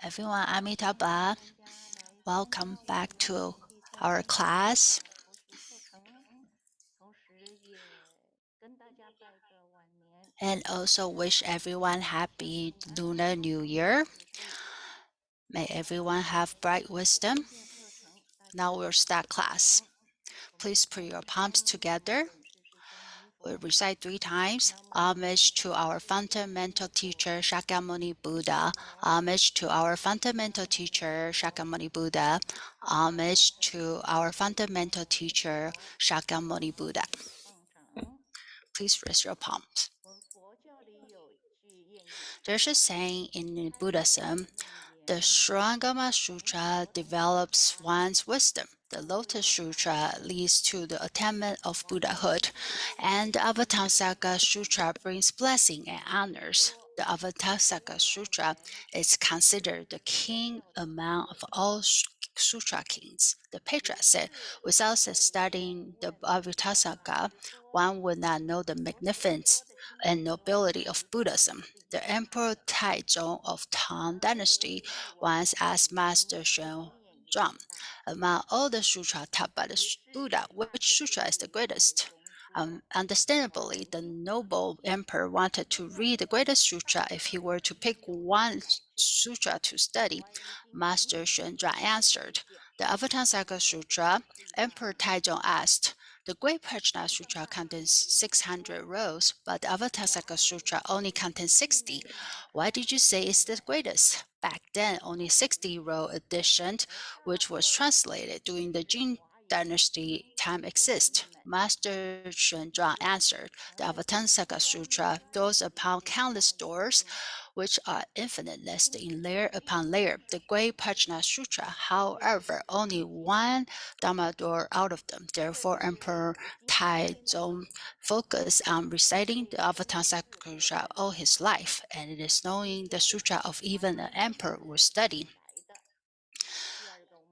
Everyone, I'm Itaba. Welcome back to our class. And also wish everyone happy Lunar New Year. May everyone have bright wisdom. Now we'll start class. Please put your palms together. We'll recite 3 times. Homage to our fundamental teacher Shakyamuni Buddha. Homage to our fundamental teacher Shakyamuni Buddha. Homage to our fundamental teacher Shakyamuni Buddha. Please raise your palms. There's a saying in Buddhism, the Shrangama Sutra develops one's wisdom. The Lotus Sutra leads to the attainment of Buddhahood, and the Avatamsaka Sutra brings blessing and honors. The Avatamsaka Sutra is considered the king among of all sutra kings. The patriarch said, without studying the Avatamsaka, one would not know the magnificence and nobility of Buddhism. The Emperor Taizong of Tang Dynasty once asked Master Xuanzang, among all the sutra taught by the Buddha, which sutra is the greatest? Understandably, the noble emperor wanted to read the greatest sutra if he were to pick one sutra to study. Master Xuanzang answered, the Avatamsaka Sutra. Emperor Taizong asked, the Great Prajna Sutra contains 600 rows, but the Avatamsaka Sutra only contains 60. Why did you say it's the greatest? Back then, only 60-row edition, which was translated during the Jin Dynasty time exists. Master Xuanzang answered, the Avatamsaka Sutra throws upon countless doors, which are infiniteless in layer upon layer. The Great Prajna Sutra, however, only one Dharma door out of them. Therefore, Emperor Taizong focused on reciting the Avatamsaka Sutra all his life, and it is knowing the sutra of even an emperor would study.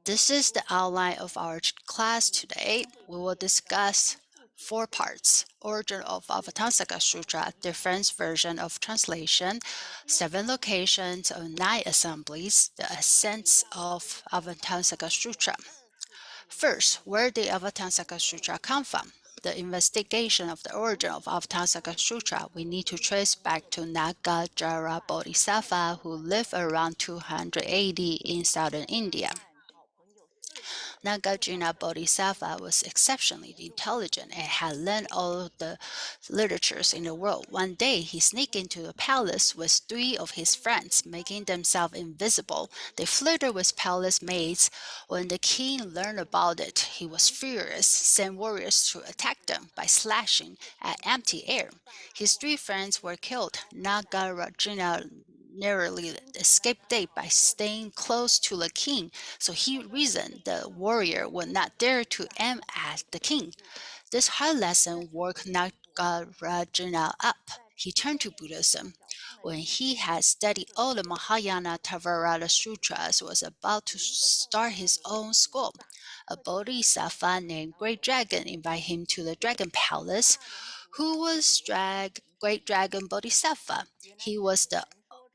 This is the outline of our class today. We will discuss 4 parts: origin of Avatamsaka Sutra, different version of translation, 7 locations of 9 assemblies, the essence of Avatamsaka Sutra. First, where did Avatamsaka Sutra come from? The investigation of the origin of Avatamsaka Sutra, we need to trace back to Nagarjuna Bodhisattva, who lived around 280 in southern India. Nagarjuna Bodhisattva was exceptionally intelligent and had learned all the literatures in the world. One day, he sneaked into the palace with 3 of his friends, making themselves invisible. They flirted with palace maids. When the king learned about it, he was furious, sent warriors to attack them by slashing at empty air. His 3 friends were killed. Nagarjuna narrowly escaped death by staying close to the king, so he reasoned the warrior would not dare to aim at the king. This hard lesson woke Nagarjuna up. He turned to Buddhism. When he had studied all the Mahayana Theravada Sutras, was about to start his own school. A bodhisattva named Great Dragon invited him to the Dragon Palace. Who was Great Dragon Bodhisattva? He was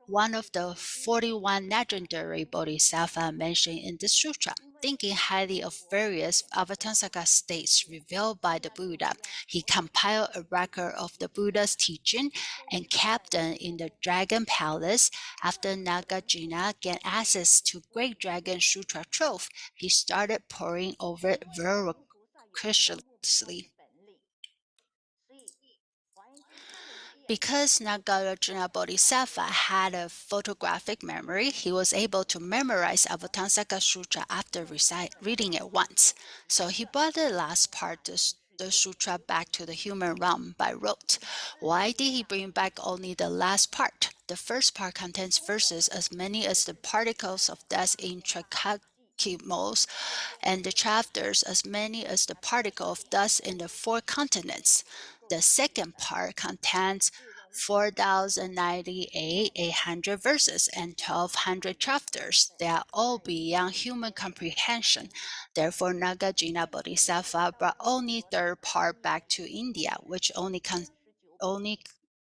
one of the 41 legendary bodhisattva mentioned in the sutra. Thinking highly of various Avatamsaka states revealed by the Buddha, he compiled a record of the Buddha's teaching and kept them in the Dragon Palace. After Nagarjuna gained access to Great Dragon Sutra Trove, he started poring over it voraciously. Because Nagarjuna Bodhisattva had a photographic memory, he was able to memorize Avatamsaka Sutra after reading it once. So he brought the last part of the sutra back to the human realm by rote. Why did he bring back only the last part? The first part contains verses as many as the particles of death in Trichakimos, and the chapters as many as the particle of dust in the 4 continents. The second part contains 4,098 800 verses and 1,200 chapters. They are all beyond human comprehension. Therefore, Nagarjuna Bodhisattva brought only third part back to India, which only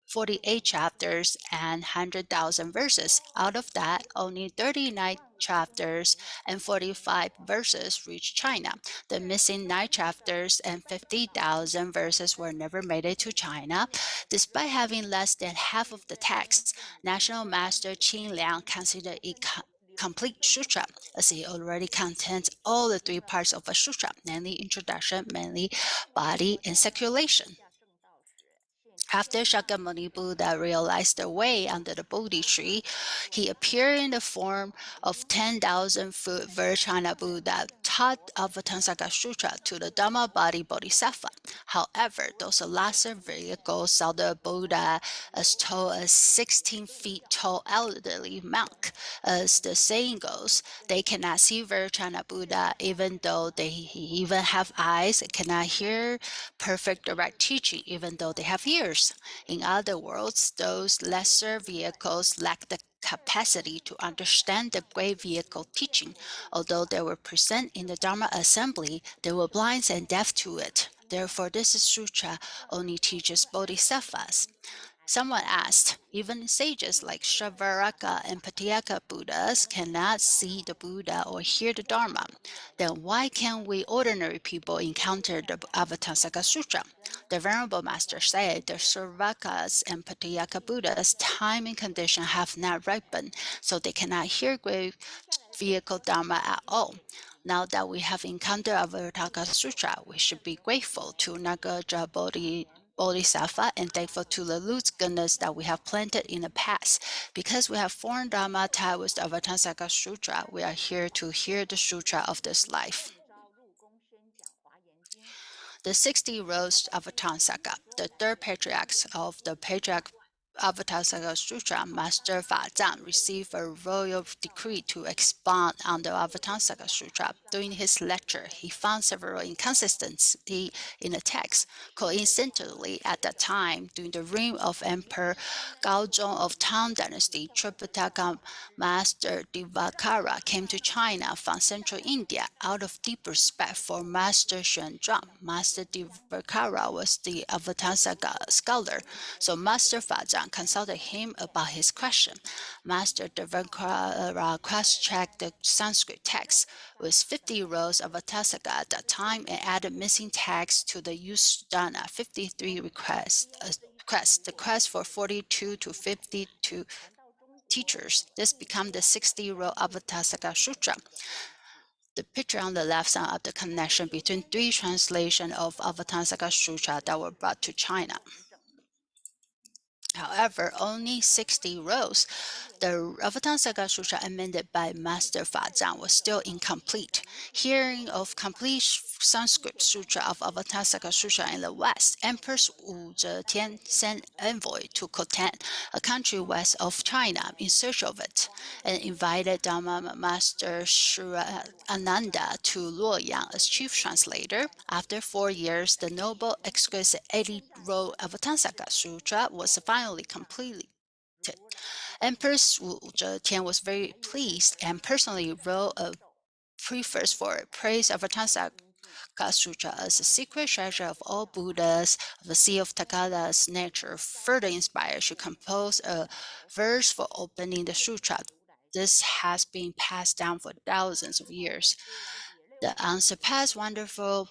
48 chapters and 100,000 verses. Out of that, only 39 chapters and 45 verses reached China. The missing 9 chapters and 50,000 verses were never made it to China. Despite having less than half of the text, National Master Qin Liang considered it complete sutra, as it already contains all the 3 parts of a sutra, namely introduction, mainly body, and circulation. After Shakyamuni Buddha realized the way under the Bodhi tree, he appeared in the form of 10,000-foot Vajrayana Buddha, taught Avatamsaka Sutra to the Dharma body Bodhisattva. However, those lesser vehicles saw the Buddha as tall as 16 feet tall elderly monk. As the saying goes, they cannot see Vajrayana Buddha even though they even have eyes, cannot hear perfect direct teaching even though they have ears. In other words, those lesser vehicles lack the capacity to understand the great vehicle teaching. Although they were present in the Dharma assembly, they were blind and deaf to it. Therefore, this sutra only teaches bodhisattvas. Someone asked, even sages like Shavaraka and Patyaka Buddhas cannot see the Buddha or hear the Dharma. Then why can we ordinary people encounter the Avatamsaka Sutra? The Venerable Master said the Sravakas and Patyaka Buddhas' time and condition have not ripened, so they cannot hear great vehicle Dharma at all. Now that we have encountered Avatamsaka Sutra, we should be grateful to Nagaja Bodhisattva and thankful to the root goodness that we have planted in the past. Because we have formed Dharma tied with the Avatamsaka Sutra, we are here to hear the Sutra of this life. The 60 Roads of Avatamsaka, the third patriarch of the patriarch Avatamsaka Sutra, Master Fa Zhang, received a royal decree to expound on the Avatamsaka Sutra. During his lecture, he found several inconsistencies in the text. Coincidentally, at that time, during the reign of Emperor Gaozong of Tang Dynasty, Tripitaka Master Divakara came to China from central India out of deep respect for Master Xuanzang. Master Divakara was the Avatamsaka scholar, so Master Fa Zhang consulted him about his question. Master Divakara cross-checked the Sanskrit text with 50 rows of Avatamsaka at that time and added missing text to the Yusdana 53 requests. The quest for 42 to 52 teachers. This became the 60-row Avatamsaka Sutra. The picture on the left sums up the connection between 3 translations of Avatamsaka Sutra that were brought to China. However, only 60 rows. The Avatamsaka Sutra amended by Master Fa Zhang was still incomplete. Hearing of complete Sanskrit Sutra of Avatamsaka Sutra in the West, Empress Wu Zetian sent envoy to Khotan, a country west of China, in search of it, and invited Dharma Master Sri Ananda to Luoyang as chief translator. After 4 years, the noble, exquisite 80-row Avatamsaka Sutra was finally completed. Empress Wu Zetian was very pleased and personally wrote a preface for it, praise Avatamsaka Sutra as a secret treasure of all Buddhas of the Sea of Tagada's nature, further inspired to compose a verse for opening the sutra. This has been passed down for thousands of years. The unsurpassed wonderful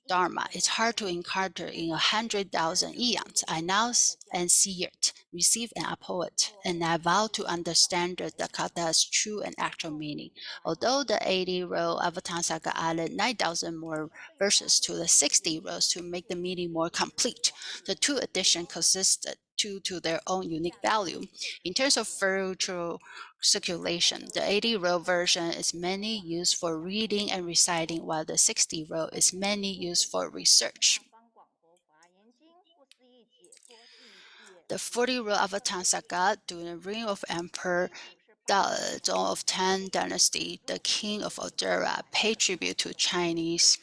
Dharma is hard to encounter in 100,000 eons. I now and see it, receive and uphold it, and I vow to understand the Dakata's true and actual meaning. Although the 80-row Avatamsaka added 9,000 more verses to the 60 rows to make the meaning more complete, the 2 editions consisted to their own unique value. In terms of virtual circulation, the 80-row version is mainly used for reading and reciting, while the 60-row is mainly used for research. The 40-row Avatamsaka, during the reign of Emperor Daozong of Tang Dynasty, the king of Aldera, paid tribute to Chinese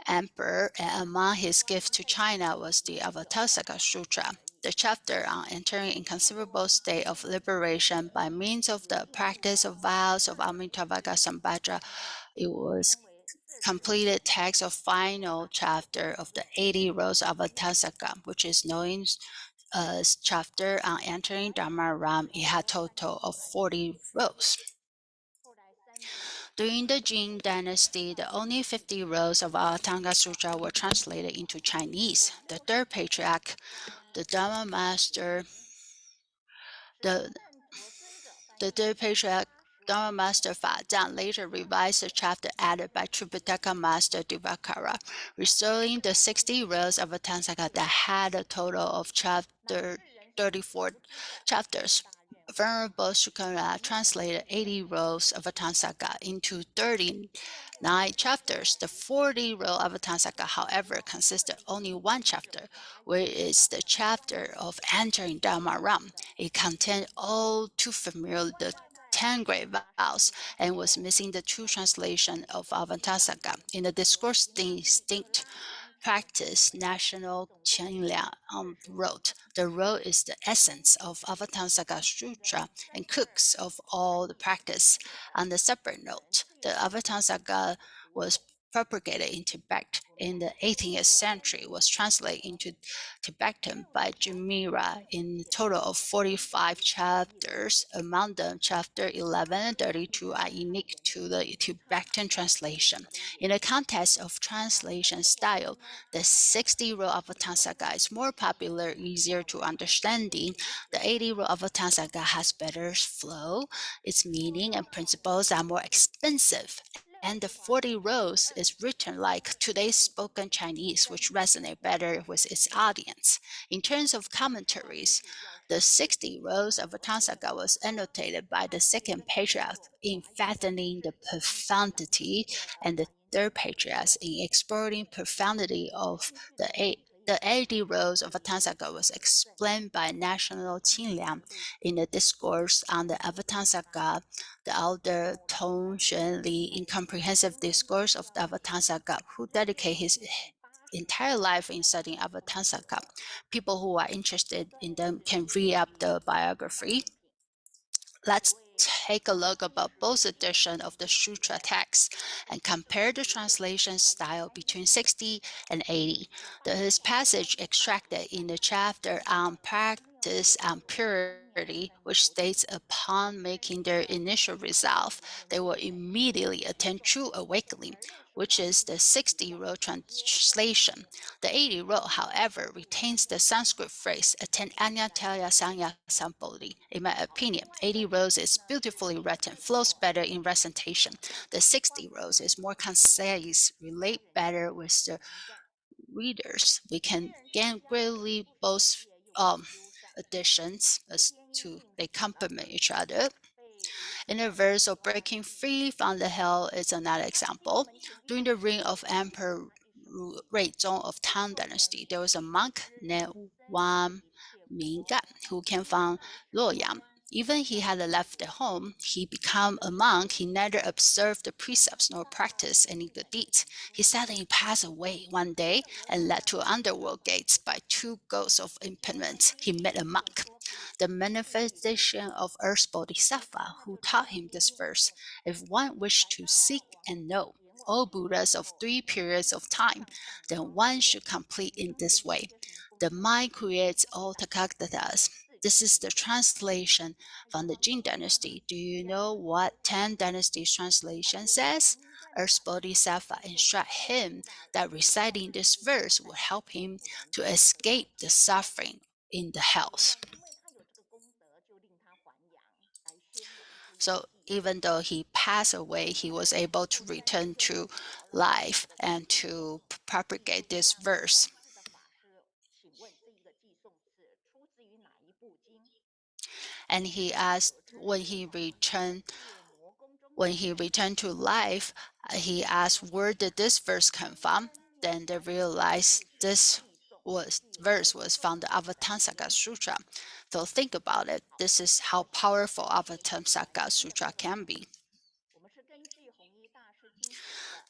emperor, and among his gifts to China was the Avatamsaka Sutra. The chapter on entering inconceivable state of liberation by means of the practice of vows of Amitabhaka Sambhadra. It was completed text of final chapter of the 80 rows of Avatamsaka, which is known chapter on entering Dharma realm, it had a total of 40 rows. During the Jin dynasty, the only 50 rows of Avatamsaka Sutra were translated into Chinese. The third patriarch, the Dharma master, the third patriarch, Dharma master Fa Zhang, later revised the chapter added by Tripitaka master Divakara, restoring the 60 rows of Avatamsaka that had a total of 34 chapters. Venerable Shukara translated 80 rows of Avatamsaka into 39 chapters. The 40 row of Avatamsaka, however, consisted only one chapter, which is the chapter of entering Dharma realm. It contained all too familiar the 10 great vows and was missing the true translation of Avatamsaka. In the discourse distinct practice, National Qingliang wrote, "The road is the essence of Avatamsaka Sutra and cooks of all the practice." On the separate note, the Avatamsaka was propagated in Tibet in the 18th century, was translated into Tibetan by Jumira in a total of 45 chapters. Among them, chapter 11 and 32 are unique to the Tibetan translation. In the context of translation style, the 60 row Avatamsaka is more popular, easier to understanding. The 80 row Avatamsaka has better flow. Its meaning and principles are more expensive. And the 40 rows is written like today's spoken Chinese, which resonate better with its audience. In terms of commentaries, the 60 rows of Avatamsaka was annotated by the second patriarch in fathoning the profundity, and the third patriarch in exploring profundity of the 80 rows of Avatamsaka was explained by National Qingliang in the discourse on the Avatamsaka, the elder Tong Xuan Li in comprehensive discourse of the Avatamsaka, who dedicated his entire life in studying Avatamsaka. People who are interested in them can read up the biography. Let's take a look about both editions of the sutra text and compare the translation style between 60 and 80. This passage extracted in the chapter on practice and purity, which states upon making their initial resolve, they will immediately attain true awakening, which is the 60-row translation. The 80-row, however, retains the Sanskrit phrase attain anyataya sanya sambodhi. In my opinion, 80 rows is beautifully written, flows better in recitation. The 60 rows is more concise, relate better with the readers. We can gain greatly both additions as to they complement each other. In the verse of breaking free from the hell is another example. During the reign of Emperor Ruizong of Tang Dynasty, there was a monk named Wang Mingan who came from Luoyang. Even he had left the home, he became a monk. He neither observed the precepts nor practiced any good deeds. He suddenly passed away one day and led to underworld gates by two ghosts of impediments. He met a monk, the manifestation of Earth's Bodhisattva, who taught him this verse. If one wished to seek and know all Buddhas of 3 periods of time, then one should complete in this way. The mind creates all Tathagatas. This is the translation from the Jin dynasty. Do you know what 10 dynasties translation says? Earth's Bodhisattva instruct him that reciting this verse will help him to escape the suffering in the hells. So even though he passed away, he was able to return to life and to propagate this verse. And he asked when he returned to life, he asked where did this verse come from? Then they realized this verse was from the Avatamsaka Sutra. So think about it. This is how powerful Avatamsaka Sutra can be.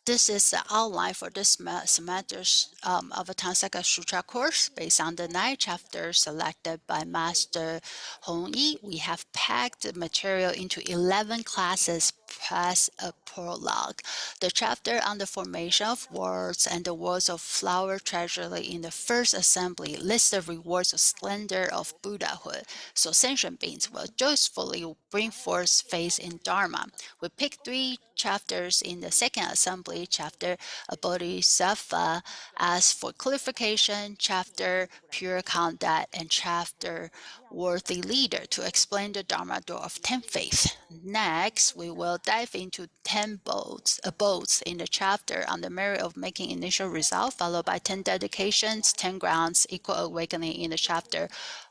This is the outline for this semester's Avatamsaka Sutra course. Based on the 9 chapters selected by Master Hong Yi, we have packed the material into 11 classes press a prologue. The chapter on the formation of worlds and the worlds of flower treasury in the first assembly lists the rewards of splendor of Buddhahood, so sentient beings will joyfully bring forth faith in Dharma. We pick 3 chapters in the second assembly, chapter a Bodhisattva as for qualification, chapter pure conduct, and chapter worthy leader to explain the Dharma door of 10 faith. Next, we will dive into 10 abodes in the chapter on the merit of making initial resolve, followed by 10 dedications, 10 grounds, equal awakening in the chapter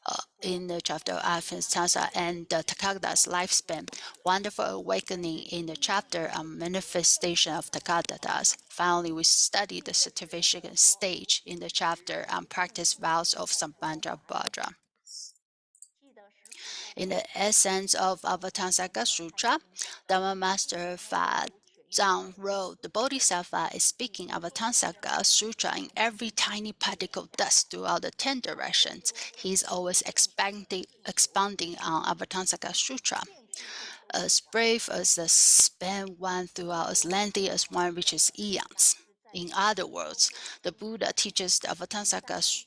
of Avatamsaka and the Tathagata's lifespan, wonderful awakening in the chapter on manifestation of Tathagatas. Finally, we study the certification stage in the chapter on practice vows of Sambandhabhadra. In the essence of Avatamsaka Sutra, Dharma Master Fa Zhang wrote, the Bodhisattva is speaking Avatamsaka Sutra in every tiny particle of dust throughout the 10 directions. He is always expounding on Avatamsaka Sutra. As brave as the span one throughout, as lengthy as one reaches eons. In other words, the Buddha teaches the Avatamsaka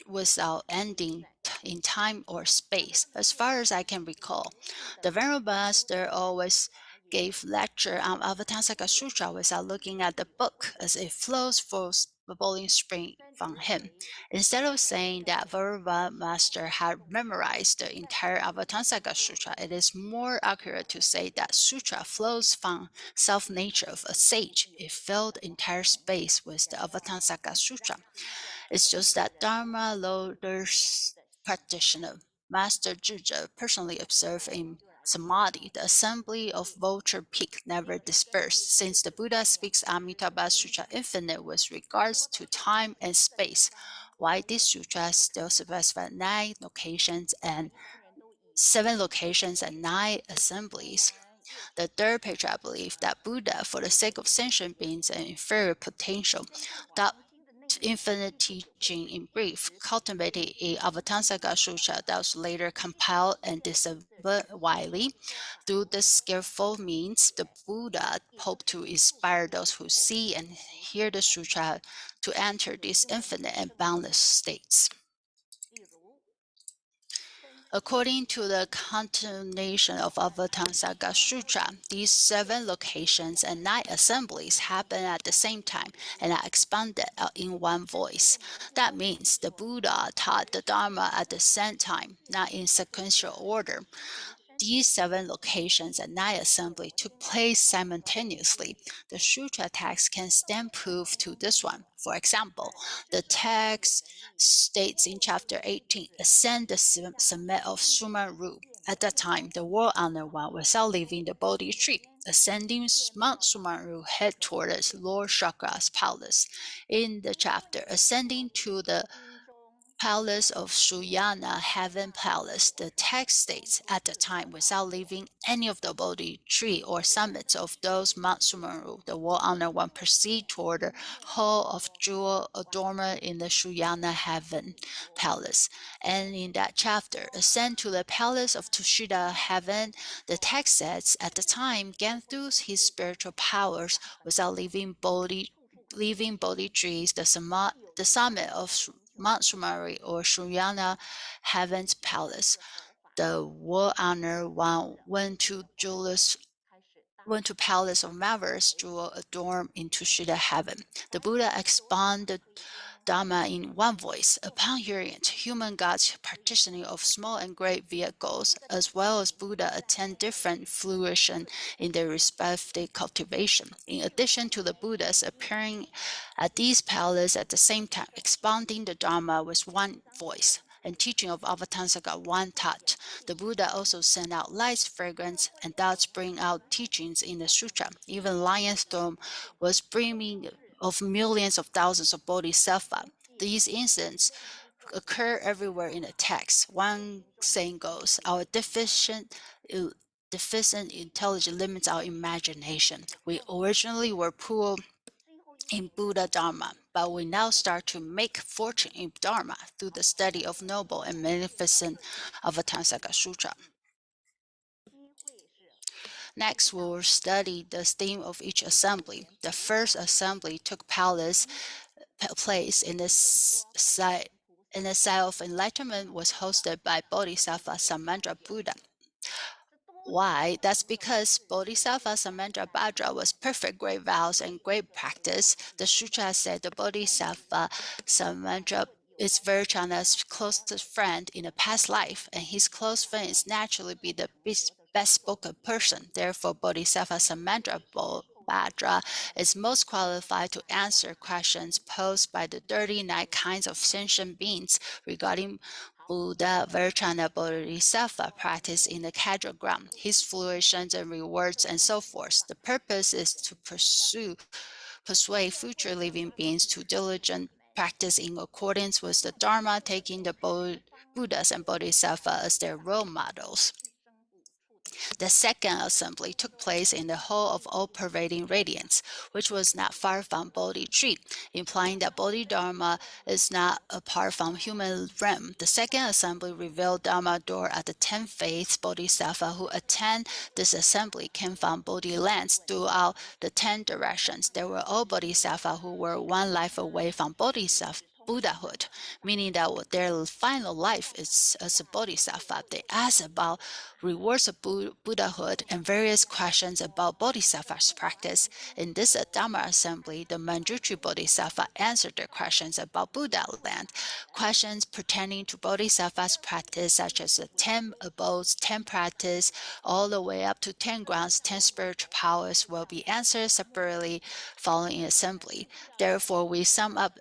without ending in time or space. As far as I can recall, the Venerable Master always gave lecture on Avatamsaka Sutra without looking at the book, as it flows for bubbling spring from him. Instead of saying that Venerable Master had memorized the entire Avatamsaka Sutra, it is more accurate to say that Sutra flows from self-nature of a sage. It filled entire space with the Avatamsaka Sutra. It's just that Dharma Loder's practitioner, Master Zhizhe, personally observed in Samadhi, the assembly of vulture peak never dispersed, since the Buddha speaks Amitabha Sutra infinite with regards to time and space. Why this sutra still specifies 7 locations and 9 assemblies. The third patriarch believed that Buddha, for the sake of sentient beings and inferior potential, that infinite teaching in brief, cultivated a Avatamsaka Sutra that was later compiled and disseminated widely. Through this skillful means, the Buddha hoped to inspire those who see and hear the sutra to enter these infinite and boundless states. According to the continuation of Avatamsaka Sutra, these 7 locations and 9 assemblies happen at the same time and are expanded in one voice. That means the Buddha taught the Dharma at the same time, not in sequential order. These 7 locations and 9 assembly took place simultaneously. The sutra text can stand proof to this one. For example, the text states in chapter 18, ascend the summit of Sumaru. At that time, the world honored one without leaving the Bodhi tree. Ascending Mount Sumaru, head towards Lord Shakra's palace. In the chapter, ascending to the palace of Shuyana, heaven palace, the text states, at the time, without leaving any of the Bodhi tree or summits of those Mount Sumeru, the world honored one proceed toward the hall of jewel adornment in the Shuyana heaven palace. And in that chapter, ascend to the palace of Tushita heaven, the text says, at the time, gain through his spiritual powers without leaving Bodhi trees, the summit of Mount Sumari or Shunyana Heaven's Palace. The world honored one went to palace of Maver's jewel adorned into Shida heaven. The Buddha expounded Dharma in one voice. Upon hearing it, human gods partitioning of small and great vehicles, as well as Buddha, attend different fruition in their respective cultivation. In addition to the Buddhas appearing at these palaces at the same time, expounding the Dharma with one voice, and teaching of Avatamsaka one thought. The Buddha also sent out lights, fragrance, and thus bring out teachings in the sutra. Even lion's throne was bringing of millions of thousands of bodhisattvas. These incidents occur everywhere in the text. One saying goes, our deficient intelligence limits our imagination. We originally were poor in Buddha Dharma, but we now start to make fortune in Dharma through the study of noble and magnificent Avatamsaka Sutra. Next, we will study the theme of each assembly. The first assembly took place in the site of enlightenment was hosted by Bodhisattva Samandra Buddha. Why? That's because Bodhisattva Samandra was perfect great vows and great practice. The sutra said the Bodhisattva Samandra is Virchana's closest friend in a past life, and his close friend is naturally be the best spoken person. Therefore, Bodhisattva Samandra Bhadra is most qualified to answer questions posed by the 39 kinds of sentient beings regarding Buddha Virchana Bodhisattva practice in the Kadra ground, his fruitions and rewards, and so forth. The purpose is to persuade future living beings to diligent practice in accordance with the Dharma, taking the Buddhas and Bodhisattva as their role models. The second assembly took place in the hall of all-pervading radiance, which was not far from Bodhi tree, implying that Bodhidharma is not apart from human realm. The second assembly revealed Dharma door at the 10 faiths Bodhisattva who attend this assembly came from Bodhi lands throughout the 10 directions. They were all Bodhisattva who were one life away from Bodhisattva Buddhahood, meaning that their final life is as a bodhisattva. They ask about rewards of Buddhahood and various questions about bodhisattva's practice. In this Dharma assembly, the Manjushri Bodhisattva answered their questions about Buddha land. Questions pertaining to bodhisattva's practice, such as the 10 abodes, 10 practice, all the way up to 10 grounds, 10 spiritual powers, will be answered separately following assembly. Therefore, we sum up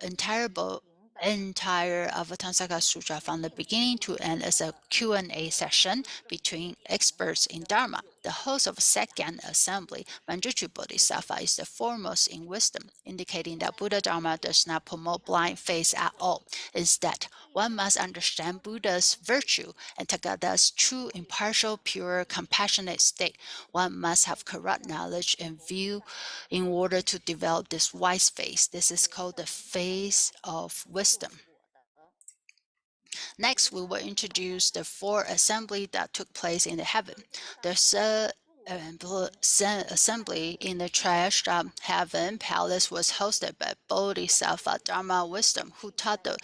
entire Avatamsaka Sutra from the beginning to end as a Q&A session between experts in Dharma. The host of second assembly, Manjushri Bodhisattva, is the foremost in wisdom, indicating that Buddha Dharma does not promote blind faith at all. Instead, one must understand Buddha's virtue and Tathagata's true, impartial, pure, compassionate state. One must have correct knowledge and view in order to develop this wise faith. This is called the faith of wisdom. Next, we will introduce the 4 assembly that took place in the heaven. The assembly in the Triashtra heaven palace was hosted by Bodhisattva Dharma Wisdom, who taught the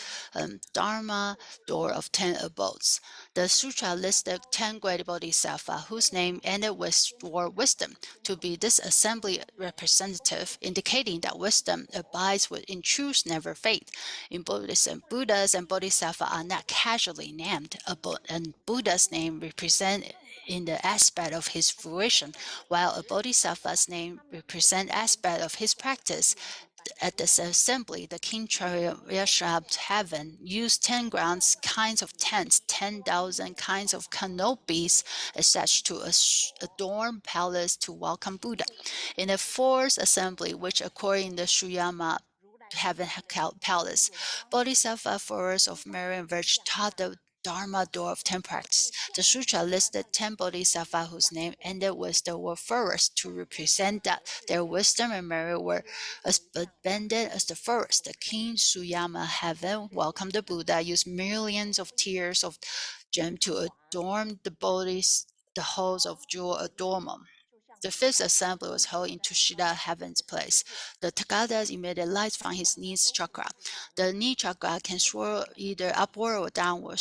Dharma door of 10 abodes. The sutra listed 10 great Bodhisattva, whose name ended with word wisdom, to be this assembly representative, indicating that wisdom abides in truth, never fade. In Buddhism, Buddhas and Bodhisattva are not casually named, and Buddha's name represents in the aspect of his fruition, while a bodhisattva's name represents aspect of his practice. At this assembly, the King Triashtra heaven used 10 grounds, kinds of tents, 10,000 kinds of canopies, such to adorn palace to welcome Buddha. In the 4th assembly, which according to the Shriyama heaven palace, Bodhisattva forest of merit and virtue taught the Dharma door of 10 practice. The sutra listed 10 bodhisattva whose name ended with the word forest to represent that their wisdom and merit were as abundant as the forest. The King Suyama heaven welcomed the Buddha, used millions of tears of gem to adorn the halls of jewel adornment. The 5th assembly was held in Tushita heaven's place. The Tathagata emitted lights from his knee chakra. The knee chakra can swirl either upward or downward.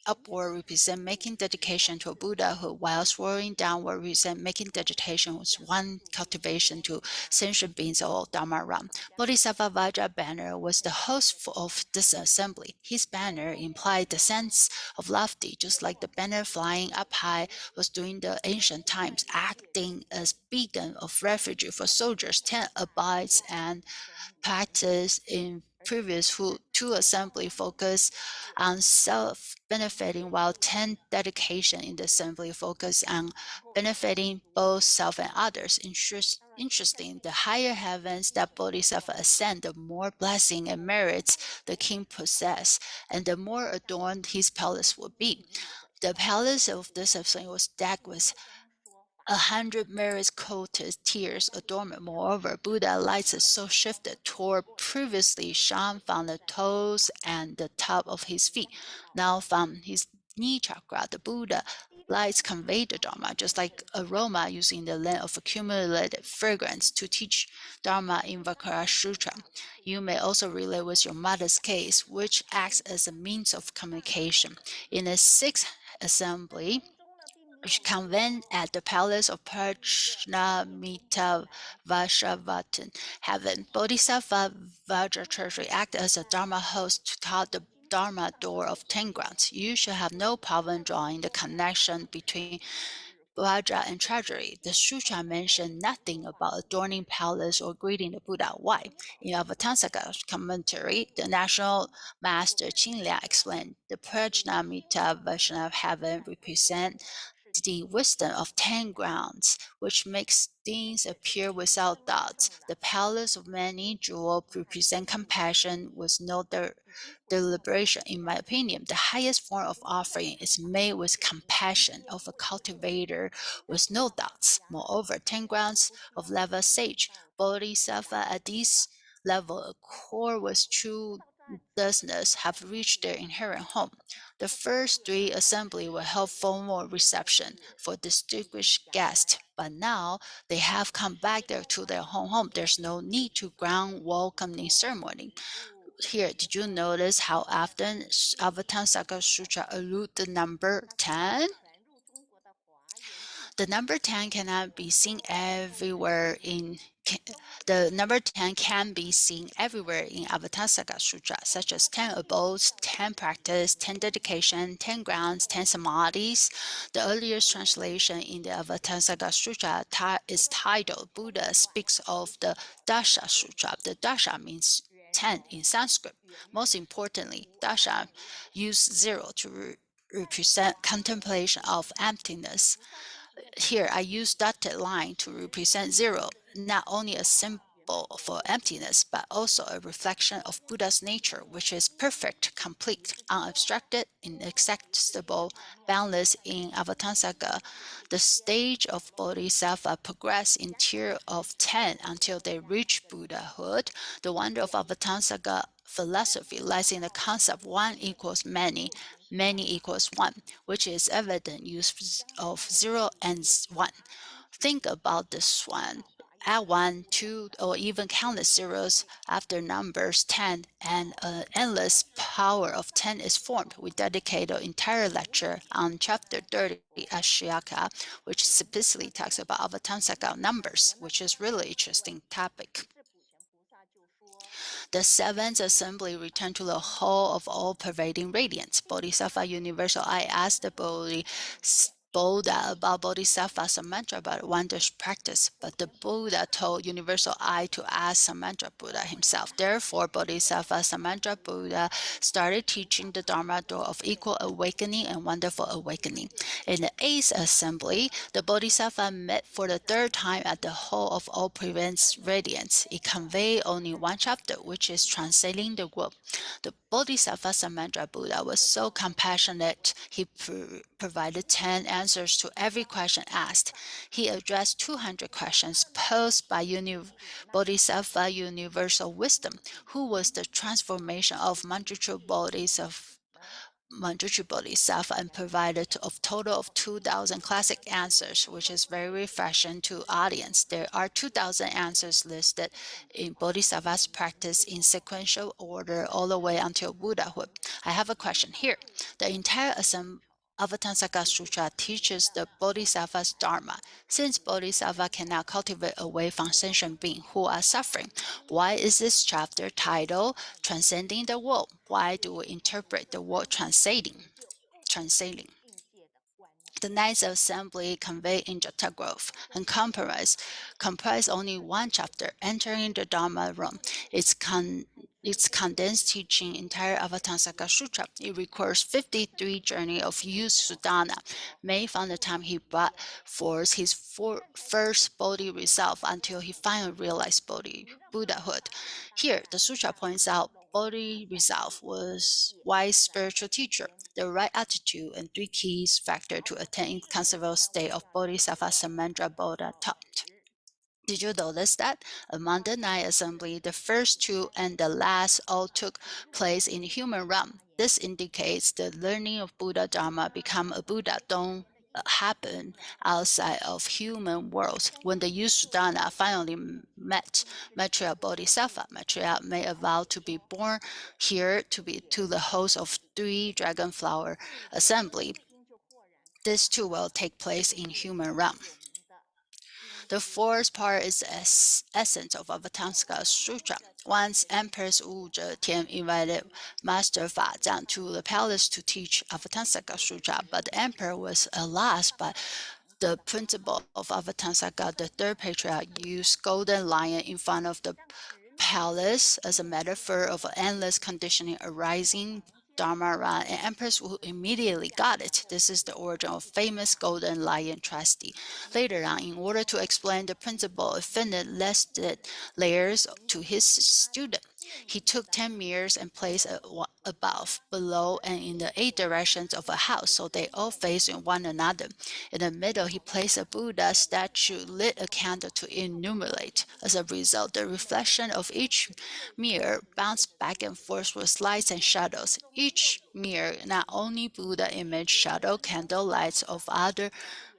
Upward represent making dedication to a Buddhahood, while swirling downward represent making dedication with one cultivation to sentient beings or Dharma realm. Bodhisattva Vajra banner was the host of this assembly. His banner implied the sense of lofty, just like the banner flying up high was during the ancient times, acting as beacon of refuge for soldiers. 10 abides and practice in previous 2 assembly focus on self-benefiting, while 10 dedication in the assembly focus on benefiting both self and others. Interesting, the higher heavens that Bodhisattva ascend, the more blessing and merits the king possess, and the more adorned his palace will be. The palace of this assembly was decked with 100 merit-coated tears adornment. Moreover, Buddha lights so shifted toward previously shone from the toes and the top of his feet. Now from his knee chakra, the Buddha Lights convey the Dharma, just like aroma using the length of accumulated fragrance to teach Dharma in Vakara Sutra. You may also relate with your mother's case, which acts as a means of communication. In the sixth assembly, which convened at the palace of Prajnamita Vashavatan heaven, Bodhisattva Vajrachari acted as a Dharma host to taught the Dharma door of 10 grounds. You should have no problem drawing the connection between Vajra and treasury. The sutra mentioned nothing about adorning palace or greeting the Buddha. Why? In Avatamsaka commentary, the national master Qinlia explained the Prajnamita version of heaven represent the wisdom of 10 grounds, which makes things appear without doubts. The palace of many jewels represent compassion with no deliberation. In my opinion, the highest form of offering is made with compassion of a cultivator with no doubts. Moreover, 10 grounds of level sage, bodhisattva at this level accord with true thusness have reached their inherent home. The first three assembly will help formal reception for distinguished guests, but now they have come back there to their home. There's no need to ground welcoming ceremony. Here, did you notice how often Avatamsaka Sutra allude the number 10? The number 10 cannot be seen everywhere in the number 10 can be seen everywhere in Avatamsaka Sutra, such as 10 abodes, 10 practice, 10 dedication, 10 grounds, 10 samadhis. The earliest translation in the Avatamsaka Sutra is titled Buddha speaks of the Dasha Sutra. The Dasha means 10 in Sanskrit. Most importantly, Dasha used 0 to represent contemplation of emptiness. Here, I use dotted line to represent 0, not only a symbol for emptiness, but also a reflection of Buddha's nature, which is perfect, complete, unobstructed, inaccessible, boundless in Avatamsaka. The stage of Bodhisattva progress in tier of 10 until they reach Buddhahood. The wonder of Avatamsaka philosophy lies in the concept one equals many, many equals one, which is evident use of 0 and 1. Think about this one. Add 1, 2, or even countless zeros after numbers 10, and an endless power of 10 is formed. We dedicate an entire lecture on chapter 30, Ashiaka, which specifically talks about Avatamsaka numbers, which is really interesting topic. The seventh assembly returned to the whole of all-pervading radiance. Bodhisattva Universal I asked the Buddha about Bodhisattva's mantra about wondrous practice, but the Buddha told Universal I to ask Samantra Buddha himself. Therefore, Bodhisattva Samantra Buddha started teaching the Dharma door of equal awakening and wonderful awakening. In the eighth assembly, the Bodhisattva met for the third time at the whole of all prevents radiance. It conveyed only one chapter, which is transcending the world. The Bodhisattva Samantra Buddha was so compassionate, he provided 10 answers to every question asked. He addressed 200 questions posed by Bodhisattva Universal Wisdom, who was the transformation of Manjushri Bodhisattva, and provided a total of 2,000 classic answers, which is very refreshing to audience. There are 2,000 answers listed in Bodhisattva's practice in sequential order all the way until Buddhahood. I have a question here. The entire Avatamsaka Sutra teaches the Bodhisattva's Dharma. Since Bodhisattva cannot cultivate away from sentient beings who are suffering, why is this chapter titled Transcending the World? Why do we interpret the word transcending? The ninth assembly conveyed in Jata Grove and comprise only one chapter, entering the Dharma room. Its condensed teaching entire Avatamsaka Sutra. It records 53 journey of youth Sudana, made from the time he brought forth his first Bodhi resolve until he finally realized Buddhahood. Here, the sutra points out Bodhi resolve was wise spiritual teacher, the right attitude, and 3 keys factor to attain conservative state of Bodhisattva Samandra Bodha taught. Did you notice that? Among the 9 assembly, the first 2 and the last all took place in the human realm. This indicates the learning of Buddha Dharma become a Buddha. Don't happen outside of human world. When the youth Dharma finally met Maitreya Bodhisattva, Maitreya made a vow to be born here to the host of 3 dragonflower assembly. This too will take place in human realm. The fourth part is the essence of Avatamsaka Sutra. Once Empress Wu Zetian invited Master Fa Zhang to the palace to teach Avatamsaka Sutra, but the emperor was alas by the principle of Avatamsaka. The third patriarch used golden lion in front of the palace as a metaphor of endless conditioning arising Dharma Ran, and Empress Wu immediately got it. This is the origin of famous golden lion trustee. Later on, in order to explain the principle, Finland listed layers to his student. He took 10 mirrors and placed above, below, and in the 8 directions of a house, so they all face one another. In the middle, he placed a Buddha statue, lit a candle to illuminate. As a result, the reflection of each mirror bounced back and forth with lights and shadows. Each mirror, not only Buddha image, shadow, candle lights of other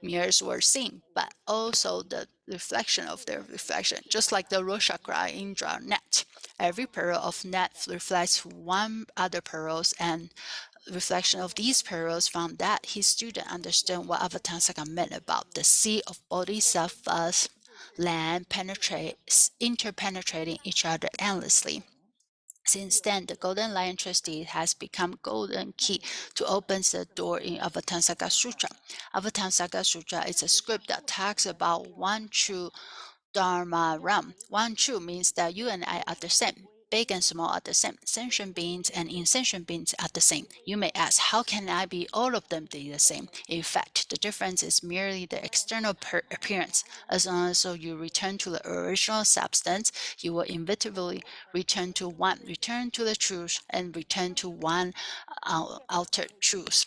mirrors were seen, but also the reflection of their reflection, just like the Roshakra Indra net. Every pearl of net reflects one other pearls, and reflection of these pearls found that his student understood what Avatamsaka meant about the sea of bodhisattvas land interpenetrating each other endlessly. Since then, the Golden Lion Trustee has become golden key to open the door in Avatamsaka Sutra. Avatamsaka Sutra is a script that talks about one true Dharma Ram. One true means that you and I are the same. Big and small are the same. Sentient beings and insentient beings are the same. You may ask, how can I be all of them be the same? In fact, the difference is merely the external appearance. As long as you return to the original substance, you will inevitably return to one, return to the truth, and return to one altered truth.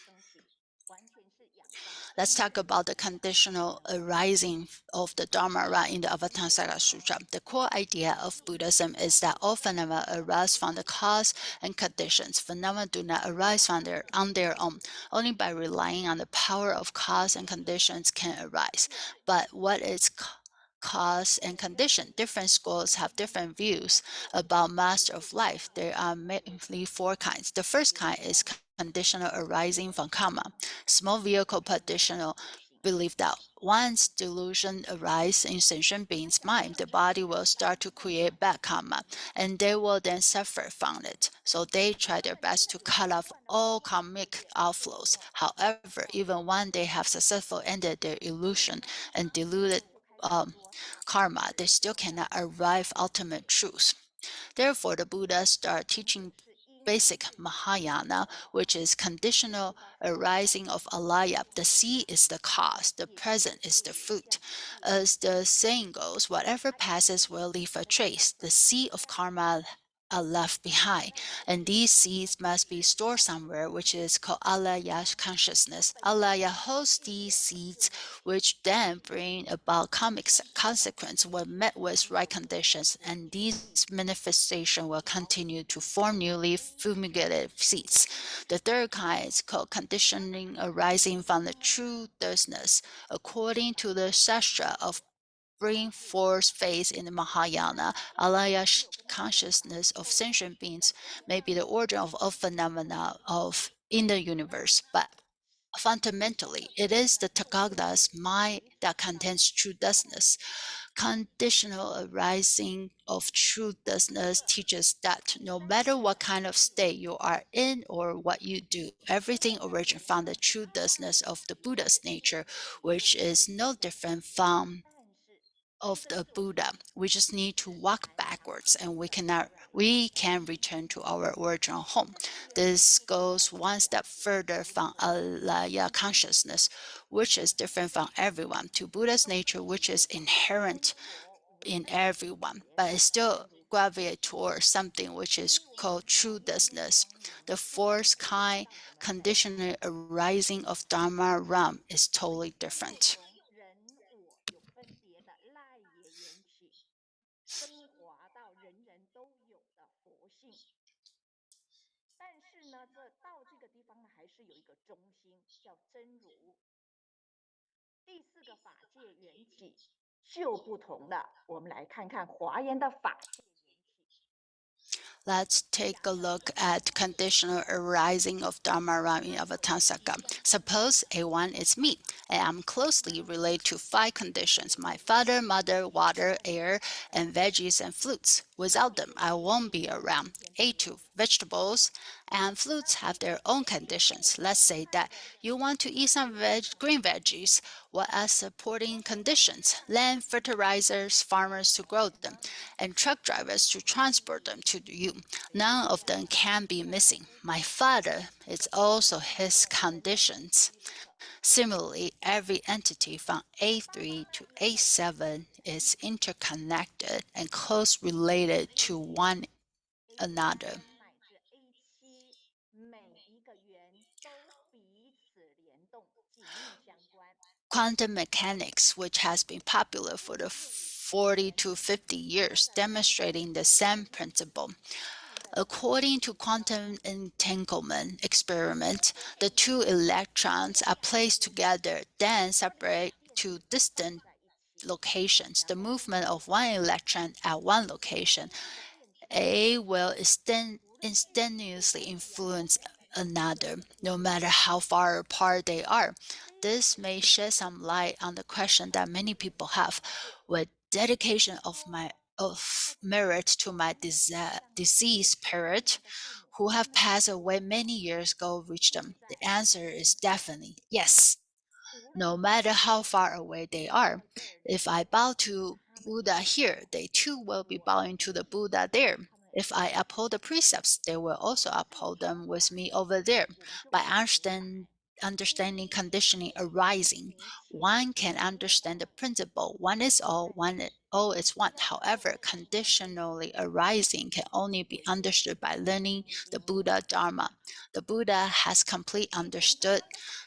Let's talk about the conditional arising of the Dharma in the Avatamsaka Sutra. The core idea of Buddhism is that all phenomena arise from the cause and conditions. Phenomena do not arise on their own. Only by relying on the power of cause and conditions can arise. But what is cause and condition? Different schools have different views about master of life. There are mainly 4 kinds. The first kind is conditional arising from karma. Small vehicle conditional believe that once delusion arises in sentient beings' mind, the body will start to create bad karma, and they will then suffer from it. So they try their best to cut off all karmic outflows. However, even when they have successfully ended their illusion and diluted karma, they still cannot arrive ultimate truth. Therefore, the Buddha started teaching basic Mahayana, which is conditional arising of alaya. The sea is the cause, the present is the fruit. As the saying goes, whatever passes will leave a trace. The sea of karma are left behind, and these seeds must be stored somewhere, which is called alaya consciousness. Alaya holds these seeds, which then bring about karmic consequence when met with right conditions, and these manifestations will continue to form newly fumigated seeds. The third kind is called conditioning arising from the true thirstness. According to the Shastra of bring forth faith in the Mahayana, alaya consciousness of sentient beings may be the origin of all phenomena in the universe, but fundamentally, it is the Tathagata's mind that contains true thusness. Conditional arising of true thusness teaches that no matter what kind of state you are in or what you do, everything originates from the true thusness of the Buddha's nature, which is no different from of the Buddha. We just need to walk backwards, and we can return to our original home. This goes one step further from alaya consciousness, which is different from everyone, to Buddha's nature, which is inherent in everyone, but it still gravitate towards something which is called true thusness. The fourth kind, conditional arising of Dharma Ram, is totally different. 第四个法界缘起就不同了。我们来看看华严的法界缘起。Let's take a look at conditional arising of Dharma Ram in Avatamsaka. Suppose A1 is me, and I'm closely related to 5 conditions: my father, mother, water, air, and veggies and fruits. Without them, I won't be around. A2, vegetables and fruits have their own conditions. Let's say that you want to eat some green veggies. What are supporting conditions? Land, fertilizers, farmers to grow them, and truck drivers to transport them to you. None of them can be missing. My father is also his conditions. Similarly, every entity from A3 to A7 is interconnected and close related to one another. 乃至 A7 每一个圆都彼此联动，紧密相关。 Quantum mechanics, which has been popular for the 40 to 50 years, demonstrating the same principle. According to quantum entanglement experiment, the 2 electrons are placed together, then separate to distant locations. The movement of 1 electron at one location, A will instantaneously influence another, no matter how far apart they are. This may shed some light on the question that many people have: with dedication of merit to my deceased parent who have passed away many years ago reach them? The answer is definitely yes, no matter how far away they are. If I bow to Buddha here, they too will be bowing to the Buddha there. If I uphold the precepts, they will also uphold them with me over there. By understanding conditioning arising, one can understand the principle: one is all is one. However, conditionally arising can only be understood by learning the Buddha Dharma. The Buddha has completely understood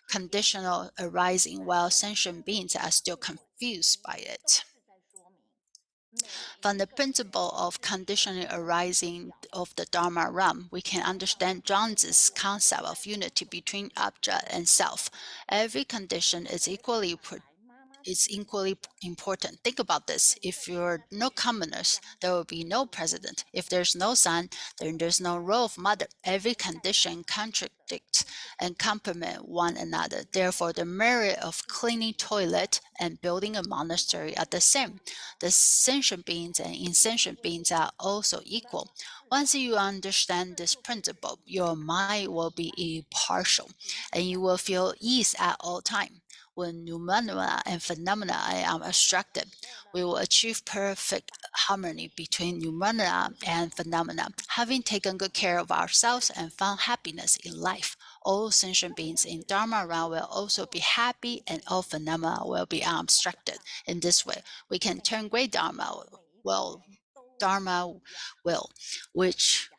conditional arising, while sentient beings are still confused by it. From the principle of conditionally arising of the Dharma realm, we can understand Zhuangzi's concept of unity between object and self. Every condition is equally important. Think about this. If you're no commoners, there will be no president. If there's no son, then there's no role of mother. Every condition contradicts and complement one another. Therefore, the merit of cleaning toilet and building a monastery are the same. The sentient beings and insentient beings are also equal. Once you understand this principle, your mind will be impartial, and you will feel ease at all times. When phenomena and phenomena are abstracted, we will achieve perfect harmony between phenomena and phenomena. Having taken good care of ourselves and found happiness in life, all sentient beings in Dharma realm will also be happy, and all phenomena will be abstracted. In this way, we can turn great Dharma will, which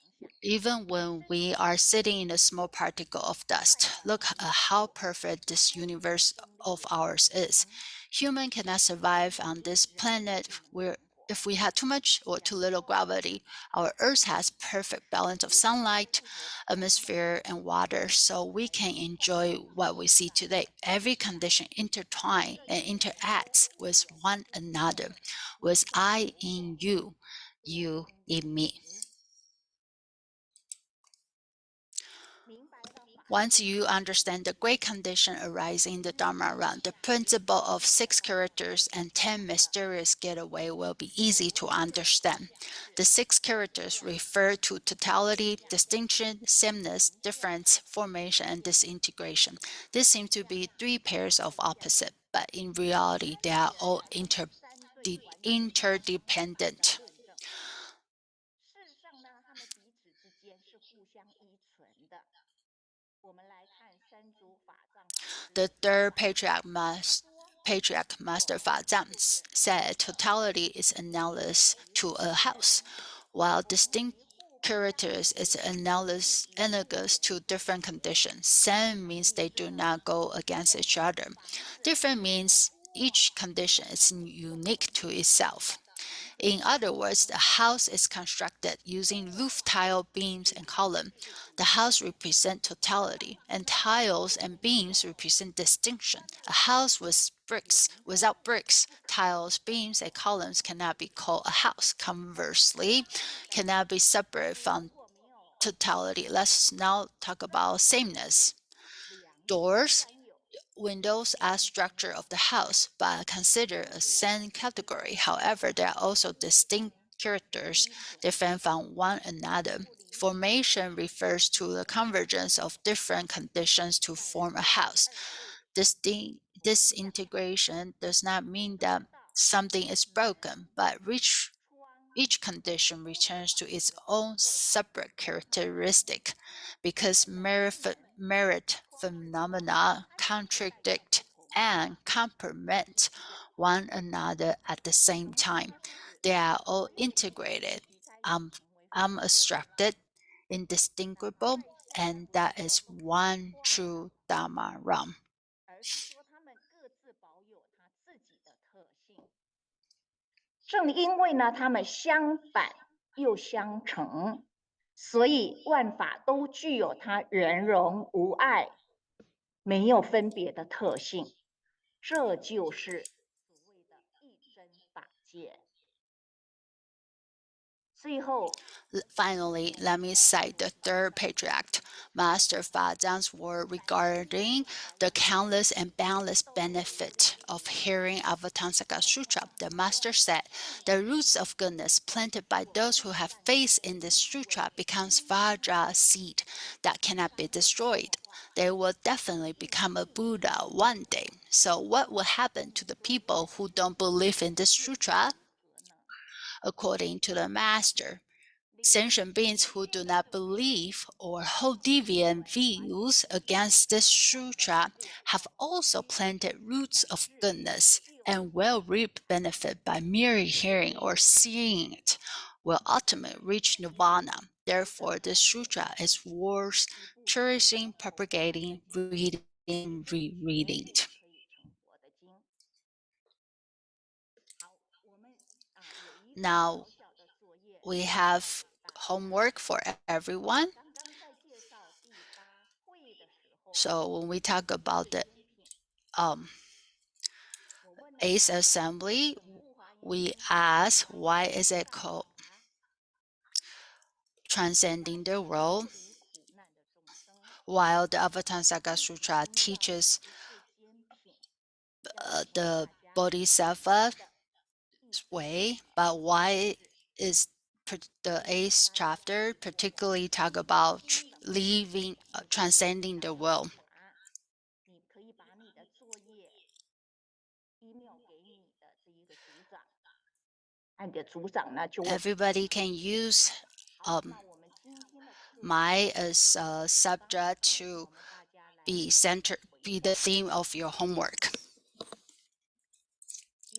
even when we are sitting in a small particle of dust. Look at how perfect this universe of ours is. Human cannot survive on this planet where if we had too much or too little gravity. Our Earth has perfect balance of sunlight, atmosphere, and water, so we can enjoy what we see today. Every condition intertwines and interacts with one another, with I in you, you in me. Once you understand the great condition arising in the Dharma realm, the principle of 6 characters and 10 mysterious getaway will be easy to understand. The 6 characters refer to totality, distinction, sameness, difference, formation, and disintegration. These seem to be 3 pairs of opposites, but in reality, they are all interdependent. 事实上呢，他们彼此之间是互相依存的。我们来看三祖法藏法师。The third patriarch, Master Fa Zhang, said totality is analogous to a house, while distinct characters is analogous to different conditions. Same means they do not go against each other. Different means each condition is unique to itself. In other words, the house is constructed using roof tile, beams, and column. The house represents totality, and tiles and beams represent distinction. A house with bricks, tiles, beams, and columns cannot be called a house. Conversely, cannot be separate from totality. Let's now talk about sameness. Doors, windows are structure of the house, but considered a same category. However, they are also distinct characters, different from one another. Formation refers to the convergence of different conditions to form a house. Disintegration does not mean that something is broken, but each condition returns to its own separate characteristic because merit phenomena contradict and complement one another at the same time. They are all integrated, unobstructed, indistinguishable, and that is one true Dharma realm. 而是说它们各自保有它自己的特性。正因为呢，它们相反又相成，所以万法都具有它圆融无碍、没有分别的特性。这就是所谓的一真法界。最后， Finally, let me cite the third patriarch, Master Fa Zhang's word regarding the countless and boundless benefit of hearing Avatamsaka Sutra. The Master said, "The roots of goodness planted by those who have faith in this sutra becomes Vajra seed that cannot be destroyed. They will definitely become a Buddha one day. So what will happen to the people who don't believe in this sutra?" According to the Master, sentient beings who do not believe or hold deviant views against this sutra have also planted roots of goodness and will reap benefit by merely hearing or seeing it, will ultimately reach nirvana. Therefore, this sutra is worth cherishing, propagating, reading, rereading. Now, we have homework for everyone. So when we talk about the eighth assembly, we ask why is it called transcending the world, while the Avatamsaka Sutra teaches the Bodhisattva way, but why is the eighth chapter particularly talk about leaving, transcending the world? Everybody can use my as a subject to be the theme of your homework.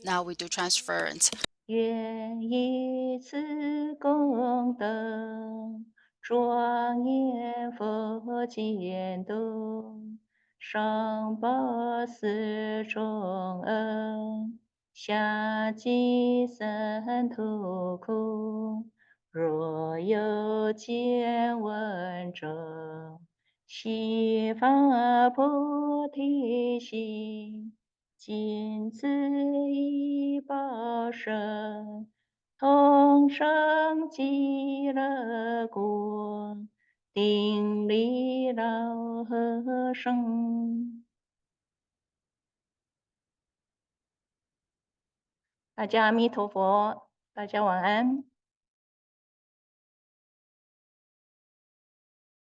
Now we do transference. 愿以此功德，庄严佛净土，上报四重恩，下济三途苦。若有见闻者，悉发菩提心。今自以报身，同生极乐国，顶礼老和尚。大家阿弥陀佛，大家晚安。